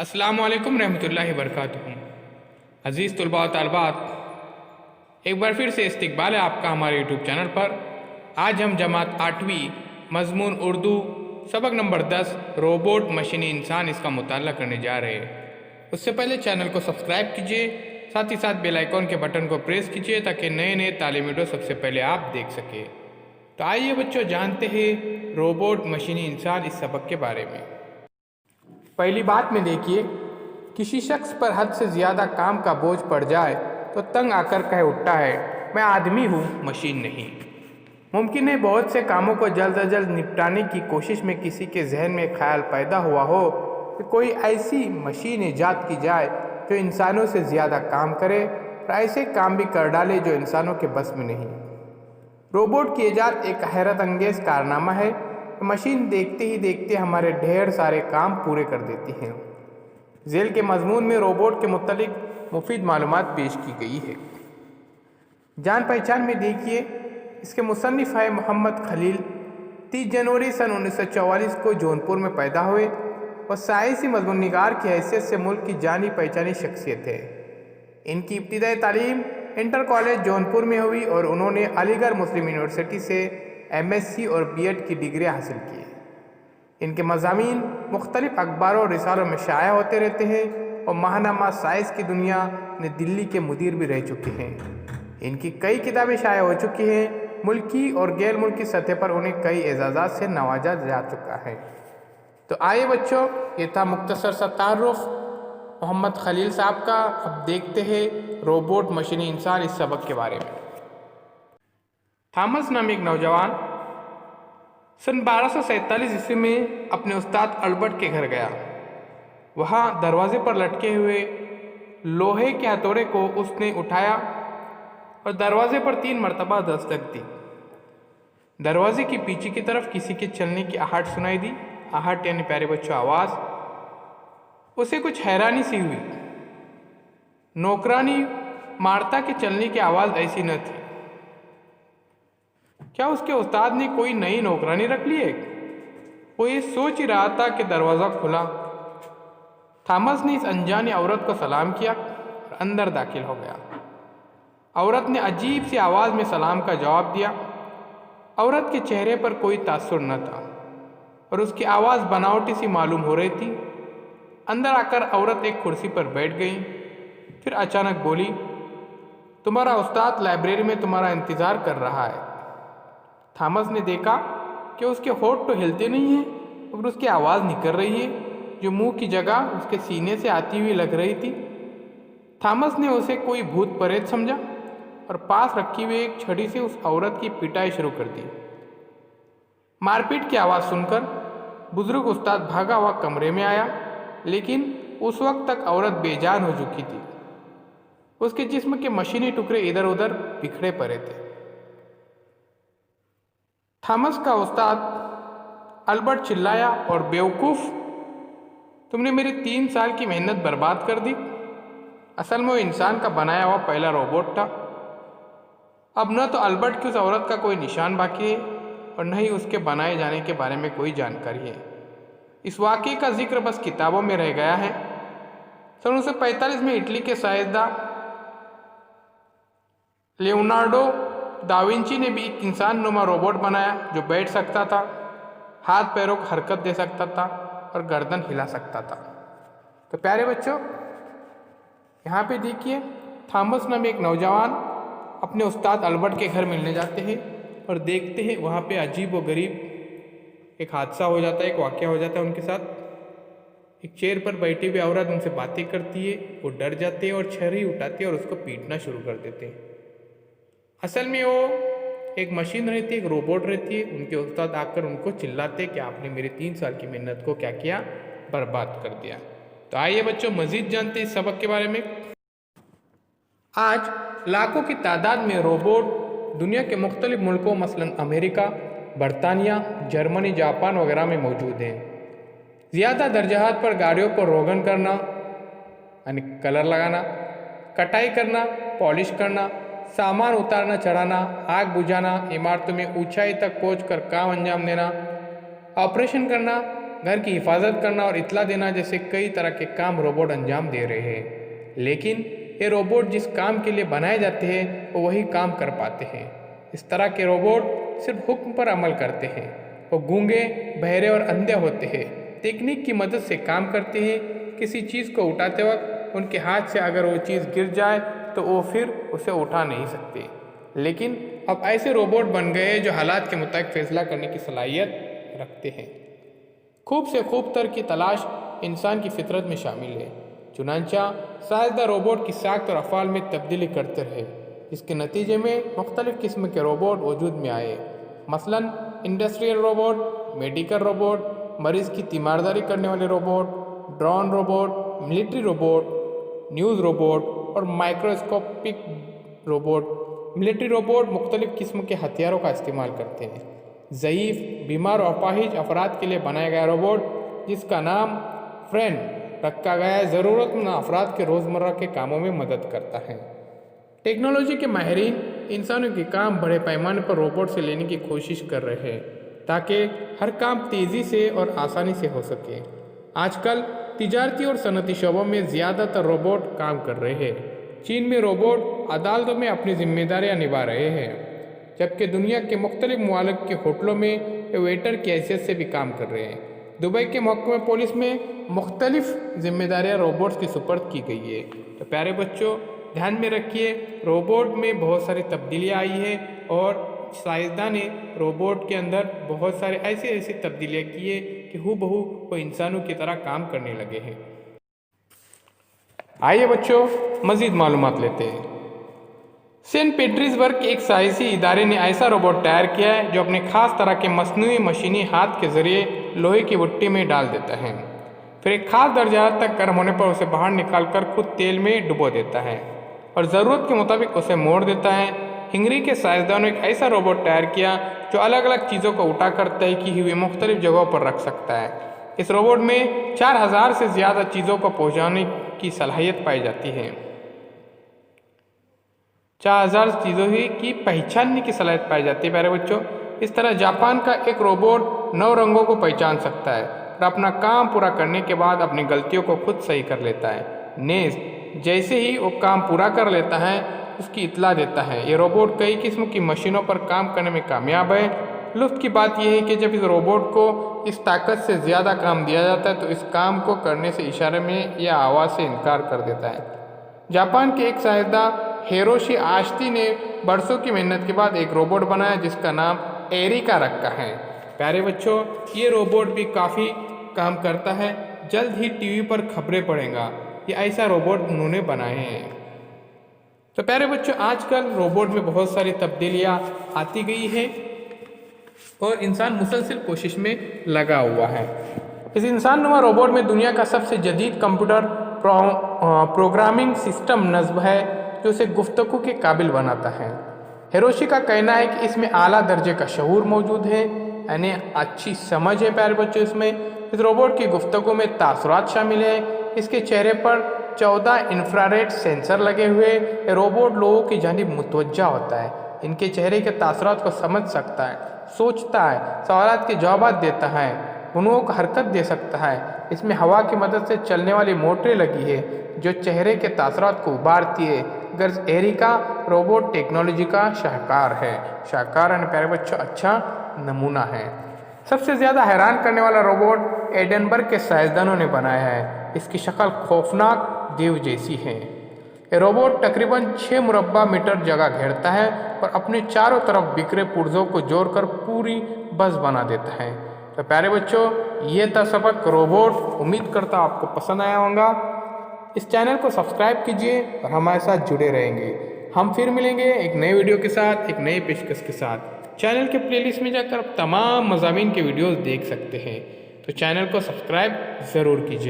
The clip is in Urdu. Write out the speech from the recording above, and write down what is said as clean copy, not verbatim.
السلام علیکم رحمۃ اللہ وبرکاتہ۔ عزیز طلباء و طالبات، ایک بار پھر سے استقبال ہے آپ کا ہمارے یوٹیوب چینل پر۔ آج ہم جماعت 8ویں مضمون اردو سبق نمبر 10 روبوٹ مشینی انسان اس کا مطالعہ کرنے جا رہے ہیں۔ اس سے پہلے چینل کو سبسکرائب کیجئے، ساتھ ہی ساتھ بیل آئیکن کے بٹن کو پریس کیجئے تاکہ نئے تعلیمی ویڈیو سب سے پہلے آپ دیکھ سکیں۔ تو آئیے بچوں جانتے ہیں روبوٹ مشینی انسان اس سبق کے بارے میں۔ پہلی بات میں دیکھیے، کسی شخص پر حد سے زیادہ کام کا بوجھ پڑ جائے تو تنگ آ کر کہہ اٹھتا ہے، میں آدمی ہوں، مشین نہیں۔ ممکن ہے بہت سے کاموں کو جلد از جلد نپٹانے کی کوشش میں کسی کے ذہن میں خیال پیدا ہوا ہو کہ کوئی ایسی مشین ایجاد کی جائے جو انسانوں سے زیادہ کام کرے اور ایسے کام بھی کر ڈالے جو انسانوں کے بس میں نہیں۔ روبوٹ کی ایجاد ایک حیرت انگیز کارنامہ ہے۔ مشین دیکھتے ہی دیکھتے ہمارے ڈھیر سارے کام پورے کر دیتی ہیں۔ ذیل کے مضمون میں روبوٹ کے متعلق مفید معلومات پیش کی گئی ہے۔ جان پہچان میں دیکھیے، اس کے مصنف ہے محمد خلیل۔ 30 جنوری سن 1944 کو جونپور میں پیدا ہوئے اور سائنسی مضمون نگار کی حیثیت سے ملک کی جانی پہچانی شخصیت ہے۔ ان کی ابتدائی تعلیم انٹر کالج جونپور میں ہوئی اور انہوں نے علی گڑھ مسلم یونیورسٹی سے MSc اور BEd کی ڈگری حاصل کی۔ ان کے مضامین مختلف اخباروں اور رسالوں میں شائع ہوتے رہتے ہیں اور ماہنامہ سائنس کی دنیا نے دلی کے مدیر بھی رہ چکے ہیں۔ ان کی کئی کتابیں شائع ہو چکی ہیں۔ ملکی اور غیر ملکی سطح پر انہیں کئی اعزازات سے نوازا جا چکا ہے۔ تو آئیے بچوں، یہ تھا مختصر سا تعارف محمد خلیل صاحب کا۔ اب دیکھتے ہیں روبوٹ مشینی انسان اس سبق کے بارے میں۔ تھامس نامی ایک نوجوان سن 1247 عیسوی میں اپنے استاد البرٹ کے گھر گیا۔ وہاں دروازے پر لٹکے ہوئے لوہے کے ہتھوڑے کو اس نے اٹھایا اور دروازے پر 3 مرتبہ دستک دی۔ دروازے کی پیچھے کی طرف کسی کے چلنے کی آہٹ سنائی دی۔ آہٹ یعنی پیارے بچوں آواز۔ اسے کچھ حیرانی سی ہوئی۔ نوکرانی مارتا کے چلنے کی آواز ایسی نہ تھی۔ کیا اس کے استاد نے کوئی نئی نوکرانی رکھ لی ہے؟ وہ یہ سوچ ہی رہا تھا کہ دروازہ کھلا۔ تھامس نے اس انجانی عورت کو سلام کیا اور اندر داخل ہو گیا۔ عورت نے عجیب سی آواز میں سلام کا جواب دیا۔ عورت کے چہرے پر کوئی تاثر نہ تھا اور اس کی آواز بناوٹی سی معلوم ہو رہی تھی۔ اندر آ کر عورت ایک کرسی پر بیٹھ گئی، پھر اچانک بولی، تمہارا استاد لائبریری میں تمہارا انتظار کر رہا ہے۔ تھامس نے دیکھا کہ اس کے ہونٹ تو ہلتے نہیں ہیں مگر اس کی آواز نکل رہی ہے جو منہ کی جگہ اس کے سینے سے آتی ہوئی لگ رہی تھی۔ تھامس نے اسے کوئی بھوت پریت سمجھا اور پاس رکھی ہوئی ایک چھڑی سے اس عورت کی پٹائی شروع کر دی۔ مار پیٹ کی آواز سن کر بزرگ استاد بھاگا ہوا کمرے میں آیا، لیکن اس وقت تک عورت بے جان ہو چکی تھی۔ اس کے جسم کے مشینی ٹکڑے ادھر ادھر بکھرے پڑے تھے۔ تھامس کا استاد البرٹ چلایا اور بیوقوف، تم نے میری 3 سال کی محنت برباد کر دی۔ اصل میں وہ انسان کا بنایا ہوا پہلا روبوٹ تھا۔ اب نہ تو البرٹ کی اس عورت کا کوئی نشان باقی ہے اور نہ ہی اس کے بنائے جانے کے بارے میں کوئی جانکاری ہے۔ اس واقعے کا ذکر بس کتابوں میں رہ گیا ہے۔ سن 1945 میں اٹلی کے سائنسداں لیونارڈو داونچی نے بھی ایک انسان نما روبوٹ بنایا جو بیٹھ سکتا تھا، ہاتھ پیروں کو حرکت دے سکتا تھا اور گردن ہلا سکتا تھا۔ تو پیارے بچوں، یہاں پہ دیکھیے، تھامس نامی ایک نوجوان اپنے استاد البرٹ کے گھر ملنے جاتے ہیں اور دیکھتے ہیں وہاں پہ عجیب و غریب ایک حادثہ ہو جاتا ہے، ایک واقعہ ہو جاتا ہے ان کے ساتھ۔ ایک چیئر پر بیٹھی ہوئی عورت ان سے باتیں کرتی ہے، وہ ڈر جاتے ہیں اور چھری اٹھاتے ہیں اور اس کو پیٹنا شروع کر دیتے ہیں۔ اصل میں وہ ایک مشین رہتی ہے، ایک روبوٹ رہتی ہے۔ ان کے استاد آ کر ان کو چلاتے کہ آپ نے میری 3 سال کی محنت کو کیا کیا، برباد کر دیا۔ تو آئیے بچوں مزید جانتے ہیں اس سبق کے بارے میں۔ آج لاکھوں کی تعداد میں روبوٹ دنیا کے مختلف ملکوں مثلاً امریکہ، برطانیہ، جرمنی، جاپان وغیرہ میں موجود ہیں۔ زیادہ درجات پر گاڑیوں پر روغن کرنا یعنی کلر لگانا، کٹائی کرنا، پالش کرنا، سامان اتارنا چڑھانا، آگ بجھانا، عمارتوں میں اونچائی تک پہنچ کر کام انجام دینا، آپریشن کرنا، گھر کی حفاظت کرنا اور اطلاع دینا جیسے کئی طرح کے کام روبوٹ انجام دے رہے ہیں، لیکن یہ روبوٹ جس کام کے لیے بنائے جاتے ہیں وہ وہی کام کر پاتے ہیں۔ اس طرح کے روبوٹ صرف حکم پر عمل کرتے ہیں۔ وہ گونگے، بہرے اور اندھے ہوتے ہیں، تکنیک کی مدد سے کام کرتے ہیں۔ کسی چیز کو اٹھاتے وقت ان کے ہاتھ سے اگر وہ چیز گر جائے تو وہ پھر اسے اٹھا نہیں سکتے، لیکن اب ایسے روبوٹ بن گئے جو حالات کے مطابق فیصلہ کرنے کی صلاحیت رکھتے ہیں۔ خوب سے خوب تر کی تلاش انسان کی فطرت میں شامل ہے، چنانچہ سائنسداں روبوٹ کی ساخت اور افعال میں تبدیلی کرتے رہے، جس کے نتیجے میں مختلف قسم کے روبوٹ وجود میں آئے، مثلاً انڈسٹریل روبوٹ، میڈیکل روبوٹ، مریض کی تیمارداری کرنے والے robot, drone robot, military robot, news robot اور مائکروسکوپک روبوٹ۔ ملٹری روبوٹ مختلف قسم کے ہتھیاروں کا استعمال کرتے ہیں۔ ضعیف، بیمار اور اپاہج افراد کے لیے بنایا گیا روبوٹ، جس کا نام فرینڈ رکھا گیا ہے، ضرورت مند افراد کے روزمرہ کے کاموں میں مدد کرتا ہے۔ ٹیکنالوجی کے ماہرین انسانوں کے کام بڑے پیمانے پر روبوٹ سے لینے کی کوشش کر رہے ہیں تاکہ ہر کام تیزی سے اور آسانی سے ہو سکے۔ آج کل تجارتی اور صنعتی شعبوں میں زیادہ تر روبوٹ کام کر رہے ہیں۔ چین میں روبوٹ عدالتوں میں اپنی ذمہ داریاں نبھا رہے ہیں، جبکہ دنیا کے مختلف ممالک کے ہوٹلوں میں ویٹر کی حیثیت سے بھی کام کر رہے ہیں۔ دبئی کے محکمہ پولیس میں مختلف ذمہ داریاں روبوٹس کی سپرد کی گئی ہے۔ تو پیارے بچوں، دھیان میں رکھیے، روبوٹ میں بہت ساری تبدیلیاں آئی ہیں اور سائنسداں نے روبوٹ کے اندر بہت سارے ایسی تبدیلیاں کی ہیں کہ ہو بہو وہ انسانوں کی طرح کام کرنے لگے ہیں۔ آئیے بچوں مزید معلومات لیتے ہیں۔ سینٹ پیٹرز برگ کے ایک سائنسی ادارے نے ایسا روبوٹ تیار کیا ہے جو اپنے خاص طرح کے مصنوعی مشینی ہاتھ کے ذریعے لوہے کی بھٹی میں ڈال دیتا ہے، پھر ایک خاص درجہ حرارت تک گرم ہونے پر اسے باہر نکال کر خود تیل میں ڈبو دیتا ہے اور ضرورت کے مطابق اسے موڑ دیتا ہے۔ ہنگری کے سائنسدانوں نے ایک ایسا روبوٹ تیار کیا جو الگ الگ چیزوں کو اٹھا کر طے کی ہوئی مختلف جگہوں پر رکھ سکتا ہے۔ اس روبوٹ میں 4000 سے زیادہ چیزوں کو پہنچانے کی صلاحیت پائی جاتی ہے۔ 4000 چیزوں کی پہچاننے کی صلاحیت پائی جاتی ہے پیارے بچوں۔ اس طرح جاپان کا ایک روبوٹ 9 رنگوں کو پہچان سکتا ہے اور اپنا کام پورا کرنے کے بعد اپنی غلطیوں کو خود صحیح کر لیتا ہے۔ نیز جیسے ہی وہ کام پورا کر لیتا ہے اس کی اطلاع دیتا ہے۔ یہ روبوٹ کئی قسم کی مشینوں پر کام کرنے میں کامیاب ہے۔ لطف کی بات یہ ہے کہ جب اس روبوٹ کو اس طاقت سے زیادہ کام دیا جاتا ہے تو اس کام کو کرنے سے اشارے میں یا آواز سے انکار کر دیتا ہے۔ جاپان کے ایک سائنسداں ہیروشی آشتی نے برسوں کی محنت کے بعد ایک روبوٹ بنایا جس کا نام ایریکا رکھا ہے۔ پیارے بچوں، یہ روبوٹ بھی کافی کام کرتا ہے، جلد ہی ٹی وی پر خبریں پڑھیں گا۔ یہ ایسا روبوٹ انہوں نے بنائے ہیں۔ تو پیارے بچوں، آج کل روبوٹ میں بہت ساری تبدیلیاں آتی گئی ہیں اور انسان مسلسل کوشش میں لگا ہوا ہے۔ اس انسان نما روبوٹ میں دنیا کا سب سے جدید کمپیوٹر پروگرامنگ سسٹم نصب ہے جو اسے گفتگو کے قابل بناتا ہے۔ ہیروشی کا کہنا ہے کہ اس میں اعلیٰ درجے کا شعور موجود ہے، یعنی اچھی سمجھ ہے پیارے بچوں۔ اس روبوٹ کی گفتگو میں تاثرات شامل ہیں۔ اس کے چہرے پر 14 انفراریڈ سینسر لگے ہوئے۔ یہ روبوٹ لوگوں کی جانب متوجہ ہوتا ہے، ان کے چہرے کے تاثرات کو سمجھ سکتا ہے، سوچتا ہے، سوالات کے جوابات دیتا ہے، بنوں کو حرکت دے سکتا ہے۔ اس میں ہوا کی مدد سے چلنے والی موٹریں لگی ہے جو چہرے کے تاثرات کو ابھارتی ہے۔ غرض ایریکا روبوٹ ٹیکنالوجی کا شاہکار ہے۔ شاہکار یعنی پیارے بچوں اچھا نمونہ ہے۔ سب سے زیادہ حیران کرنے والا روبوٹ ایڈنبرگ کے سائنسدانوں نے بنایا ہے۔ اس کی شکل خوفناک دیو جیسی ہے۔ یہ روبوٹ تقریباً 6 مربع میٹر جگہ گھیرتا ہے اور اپنے چاروں طرف بکھرے پرزوں کو جوڑ کر پوری بس بنا دیتا ہے۔ تو پیارے بچوں، یہ تھا سبق روبوٹ۔ امید کرتا ہوں آپ کو پسند آیا ہوگا۔ اس چینل کو سبسکرائب کیجیے اور ہمارے ساتھ جڑے رہیں گے۔ ہم پھر ملیں گے ایک نئے ویڈیو کے ساتھ، ایک نئے پیشکش کے ساتھ۔ چینل کے پلے لسٹ میں جا کر آپ تمام مضامین کے ویڈیوز دیکھ سکتے ہیں، تو چینل کو سبسکرائب ضرور کیجیے۔